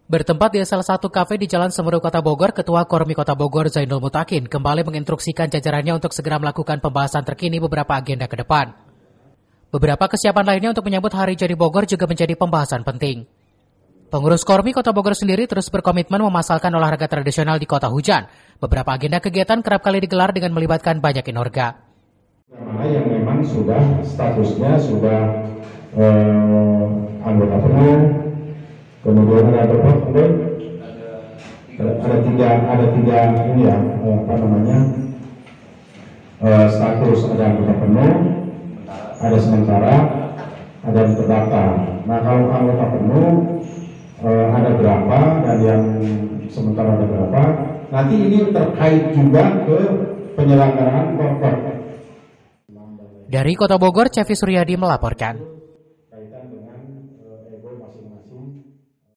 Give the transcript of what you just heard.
Bertempat di salah satu kafe di Jalan Semeru, Kota Bogor, Ketua Kormi Kota Bogor Zainul Mutakin kembali menginstruksikan jajarannya untuk segera melakukan pembahasan terkini beberapa agenda ke depan. Beberapa kesiapan lainnya untuk menyambut Hari Jadi Bogor juga menjadi pembahasan penting. Pengurus Kormi Kota Bogor sendiri terus berkomitmen memasalkan olahraga tradisional di Kota Hujan. Beberapa agenda kegiatan kerap kali digelar dengan melibatkan banyak inorga. Mana yang memang sudah statusnya sudah anggota penuh, kemudian ada tiga ini ya status, ada anggota penuh, ada sementara, ada yang terdaftar. Nah kalau anggota penuh ada berapa dan yang sementara ada berapa? Nanti ini terkait juga ke penyelenggaraan korban. Dari Kota Bogor, Cevi Suryadi melaporkan.